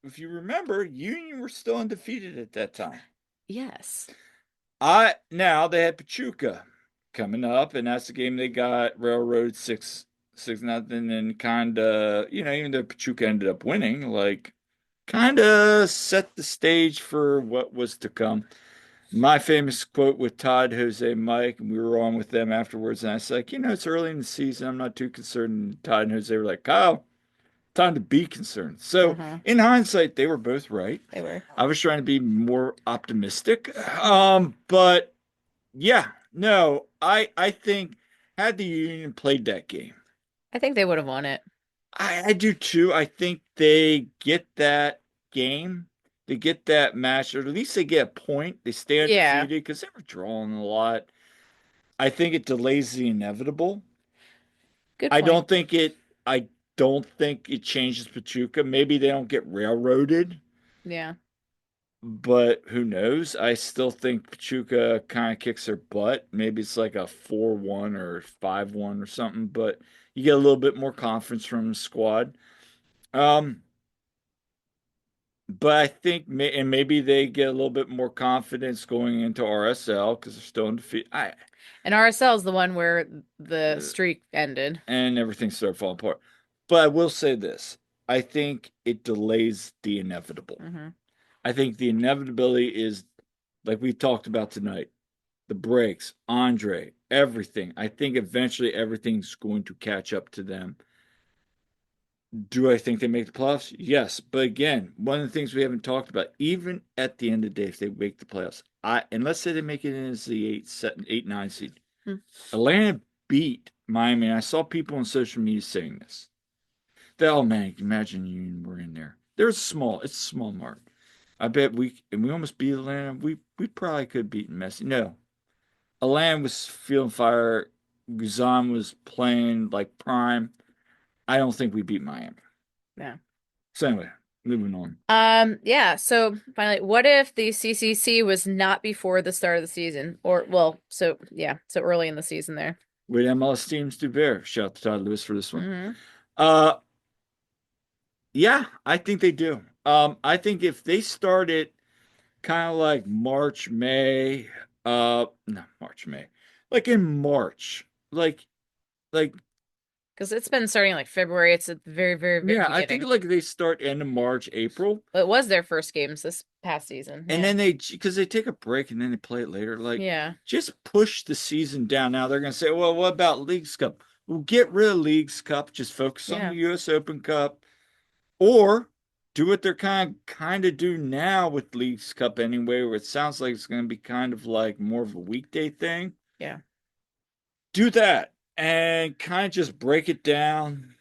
if you remember, Union were still undefeated at that time. Yes. I Now they had Pachuca coming up, and that's the game they got railroad 6-0, and kinda, even though Pachuca ended up winning, like kinda set the stage for what was to come. My famous quote with Todd, Jose, Mike, and we were on with them afterwards, and I said, like, it's early in the season. I'm not too concerned. And Todd and Jose were like, Kyle, time to be concerned. So Uh-huh. in hindsight, they were both right. They were. I was trying to be more optimistic. But yeah, no, I think had the Union played that game, I think they would have won it. I do too. I think they get that game, they get that match, or at least they get a point. They stay Yeah. undefeated because they were drawing a lot. I think it delays the inevitable. Good I point. don't think it. I don't think it changes Pachuca. Maybe they don't get railroaded, Yeah. but who knows? I still think Pachuca kind of kicks their butt. Maybe it's like a 4-1 or 5-1 or something, but you get a little bit more confidence from the squad. Um, but I think, and maybe they get a little bit more confidence going into RSL because they're still in defeat. And RSL is the one where the Uh, streak ended. and everything started falling apart. But I will say this: I think it delays the inevitable. Hmm. I think the inevitability is, like we talked about tonight, the breaks, Andre, everything. I think eventually everything's going to catch up to them. Do I think they make the playoffs? Yes. But again, one of the things we haven't talked about, even at the end of the day, if they make the playoffs, and let's say they make it in as the 8, 9 seed, Atlanta beat Miami. And I saw people on social media saying this. That, oh man, imagine you were in there. It's a small mark. I bet we almost beat Atlanta. We probably could have beaten Messi. No, Atlanta was feeling fire. Guzan was playing like prime. I don't think we beat Miami. Yeah. So anyway, moving on. Yeah, so finally, what if the CCC was not before the start of the season? Or, well, so yeah, so early in the season there. Would MLS teams do better? Shout out to Todd Lewis for this one. Hmm. Uh, yeah, I think they do. I think if they started kind of like March, May, no, March, May, like in March, like Because it's been starting like February. It's at the very, very, very yeah, I think beginning. like they start end of March, April, It was their first games this past season. and Yeah. then because they take a break and then they play it later. Like, Yeah. just push the season down. Now they're gonna say, well, what about Leagues Cup? Well, get rid of Leagues Cup. Just focus on Yeah. the U.S. Open Cup, or do what they're kind of do now with Leagues Cup anyway, where it sounds like it's gonna be kind of like more of a weekday thing. Yeah. Do that and kind of just break it down.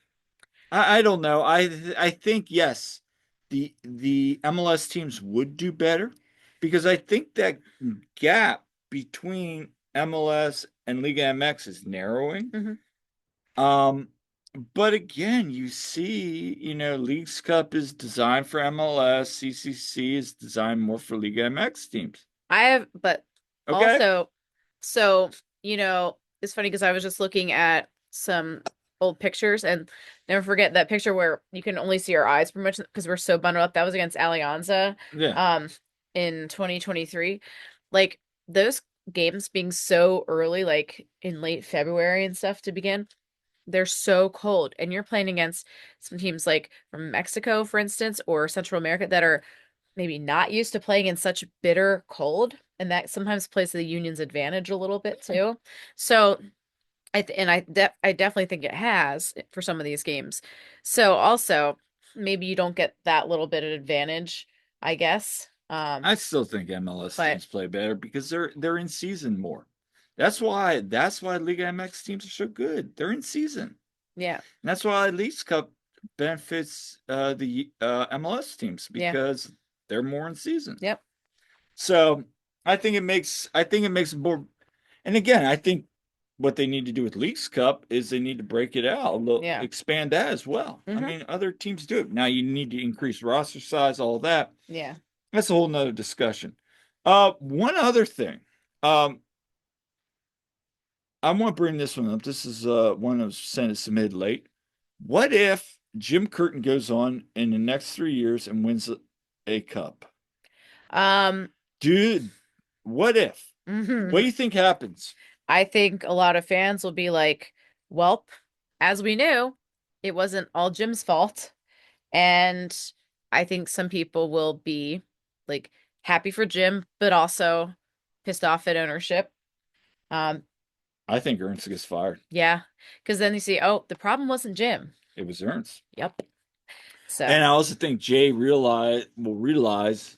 I don't know. I think yes, the MLS teams would do better because I think that gap between MLS and Liga MX is narrowing. Hmm. Um, but again, you see, Leagues Cup is designed for MLS, CCC is designed more for Liga MX teams. But Okay? also, so, it's funny because I was just looking at some old pictures and never forget that picture where you can only see our eyes pretty much because we're so bundled up. That was against Alianza, Yeah. um, in 2023. Like those games being so early, like in late February and stuff to begin, they're so cold. And you're playing against some teams like from Mexico, for instance, or Central America that are maybe not used to playing in such bitter cold. and that sometimes plays to the union's advantage a little bit too. So I definitely think it has for some of these games. So also maybe you don't get that little bit of advantage, I guess. I still think MLS But teams play better because they're in season more. That's why Liga MX teams are so good. They're in season. And yeah, that's why Leagues Cup benefits the MLS teams yeah, because they're more in season. yep, So I think it makes more. And again, I think what they need to do with Leagues Cup is they need to break it out, yeah, expand that as well. I hmm mean, other teams do it. Now you need to increase roster size, all that. yeah. That's a whole nother discussion. One other thing. Um, I want to bring this one up. This is one that was submitted late. What if Jim Curtin goes on in the next 3 years and wins a cup? Um, Dude, what if? What do mhm. you think happens? I think a lot of fans will be like, "Welp, as we knew, it wasn't all Jim's fault." And I think some people will be like happy for Jim, but also pissed off at ownership. Um, I think Ernst gets fired. yeah, because then you see, oh, the problem wasn't Jim. It was Ernst. Yep. So, And I also think Jay will realize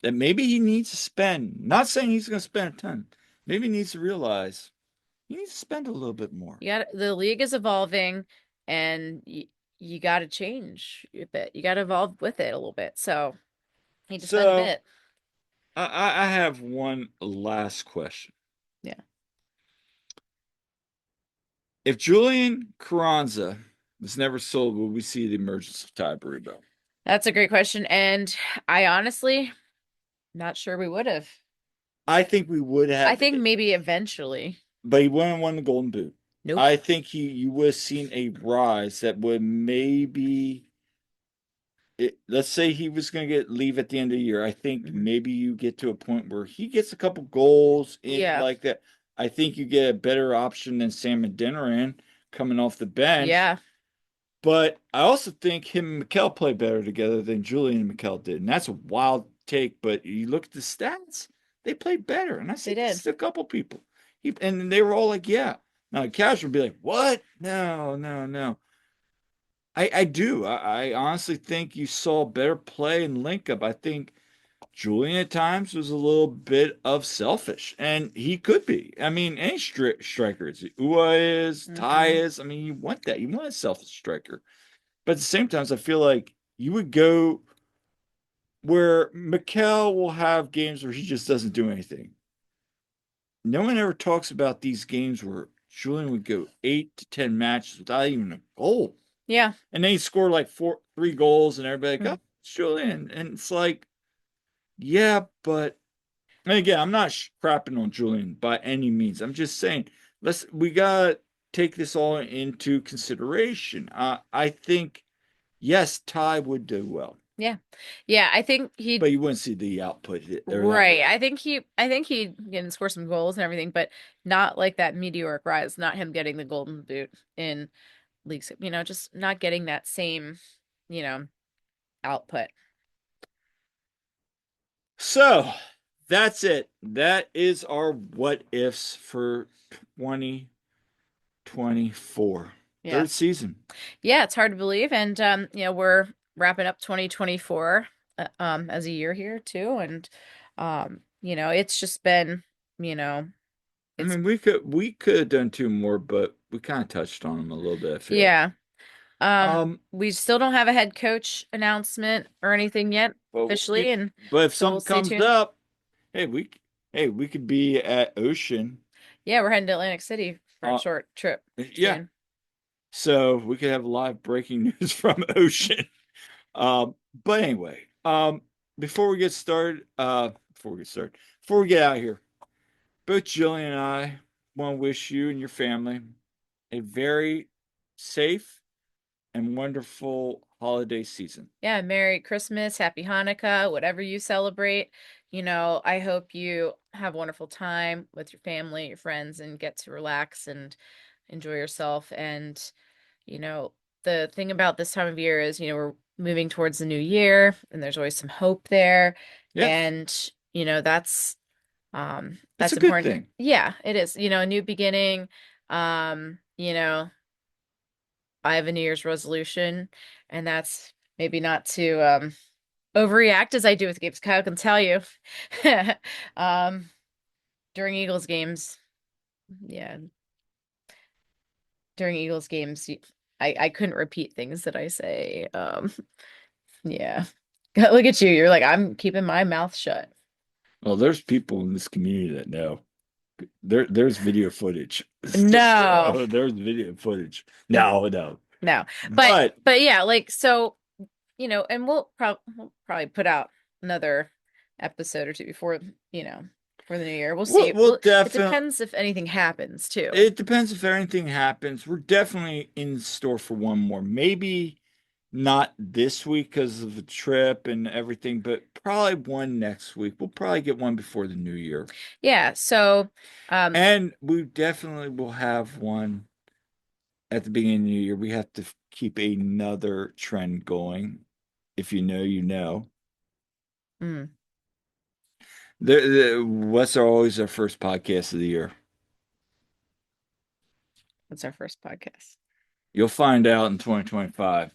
that maybe he needs to spend, not saying he's going to spend a ton, maybe he needs to realize he needs to spend a little bit more. the league is evolving and you got to change a bit. You got to evolve with it a little bit. So, need to spend a So bit. I have one last question. Yeah. If Julian Carranza was never sold, will we see the emergence of Ty Burrito? That's a great question. And I honestly not sure we would have. I think we would I have, think maybe eventually. but he wouldn't have won the Golden Boot. Nope. I think you would have seen a rise that would maybe let's say he was going to get leave at the end of the year. I think Mhm. maybe you get to a point where he gets a couple goals in Yeah. like that. I think you get a better option than Sam Adeniran coming off the bench. Yeah, But I also think him and Mikel play better together than Julian and Mikel did. And that's a wild take, but you look at the stats, they play better. And I they see this did. to a couple people. And they were all like, yeah. Now, the casual would be like, what? No, no, no. I do. I honestly think you saw better play and link up. I think Julian at times was a little bit of selfish, and he could be. I mean, any striker is. Ua is, Ty Hmm. is. I mean, you want that. You want a selfish striker. But at the same time, I feel like you would go where Mikel will have games where he just doesn't do anything. No one ever talks about these games where Julian would go 8 to 10 matches without even a goal. Yeah. And then he scored like three goals, and everybody like, Hmm. oh, it's Julian. And it's like, yeah, but and again, I'm not crapping on Julian by any means. I'm just saying, we gotta take this all into consideration. I think yes, Ty would do well, Yeah. Yeah, I think but you wouldn't see the output or that. right. I think he can score some goals and everything, but not like that meteoric rise, not him getting the golden boot in leagues, just not getting that same, you know, output. So that's it. That is our what ifs for 2024. Yeah. Third season. Yeah, it's hard to believe. And we're wrapping up 2024 as a year here too. And it's just been, you know, I it's mean, we could have done two more, but we kind of touched on them a little bit, I feel. yeah. Um, We still don't have a head coach announcement or anything yet but officially, and if so we'll something stay comes tuned. up, hey, we could be at Ocean. Yeah, we're heading to Atlantic City for a Uh, short trip yeah. soon. So we could have live breaking news from Ocean. But anyway, before we get started, before we get out of here, both Jillian and I want to wish you and your family a very safe and wonderful holiday season. Yeah, Merry Christmas, Happy Hanukkah, whatever you celebrate. I hope you have a wonderful time with your family, your friends, and get to relax and enjoy yourself. And, you know, the thing about this time of year is, we're moving towards the new year and there's always some hope there. Yes. And, that's It's That's a good important. thing. Yeah, it is. A new beginning. You know, I have a New Year's resolution, and that's maybe not to overreact as I do with games. Kyle can tell you. Um, during Eagles games, yeah, during Eagles games, I couldn't repeat things that I say. Yeah. Look at you. You're like, I'm keeping my mouth shut. Well, there's people in this community that know. There's video footage. No. There's video footage. N- No, no. No. But But but yeah, like so, and we'll probably put out another episode or two before, for the new year. We'll we'll, see. we'll Well, it definitely, depends if anything happens too. it depends if anything happens. We're definitely in store for one more. Maybe not this week because of the trip and everything, but probably one next week. We'll probably get one before the new year. Yeah, so um And we definitely will have one at the beginning of the new year. We have to keep another trend going. If you know, you know. mm, What's always our first podcast of the year? that's our first podcast. You'll find out in 2025.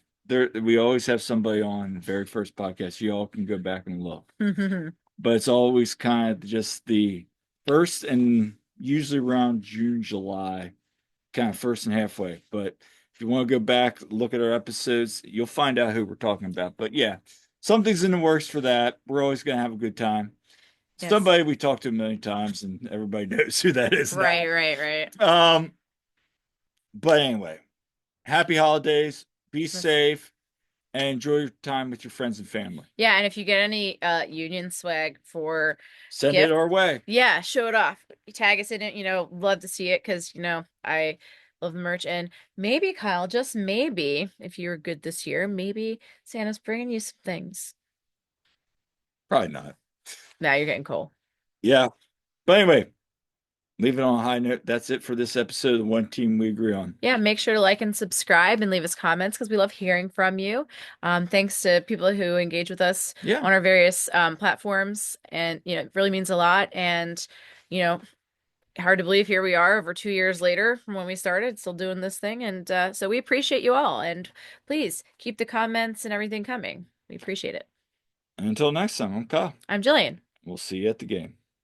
We always have somebody on the very first podcast. You all can go back and look. But it's always kind of just the first and usually around June, July, kind of first and halfway. But if you want to go back, look at our episodes, you'll find out who we're talking about. But yeah, something's in the works for that. We're always going to have a good time. Yes. Somebody we talked to a million times, and everybody knows who that is Right, now. right, right. But anyway, happy holidays. Be Christmas. safe and enjoy your time with your friends and family. Yeah, and if you get any union swag for Send it gift, our way. yeah, show it off. You tag us in it, love to see it because, I love the merch. And maybe, Kyle, just maybe, if you're good this year, maybe Santa's bringing you some things. Probably not. Now you're getting cold. Yeah. But anyway, leave it on a high note. That's it for this episode of the One Team We Agree On. Yeah, make sure to like and subscribe and leave us comments because we love hearing from you. Thanks to people who engage with us Yeah. on our various platforms. And, it really means a lot. And, you know, hard to believe here we are over 2 years later from when we started, still doing this thing. And so we appreciate you all. And please keep the comments and everything coming. We appreciate it. And until next time, I'm Kyle. I'm Jillian. We'll see you at the game.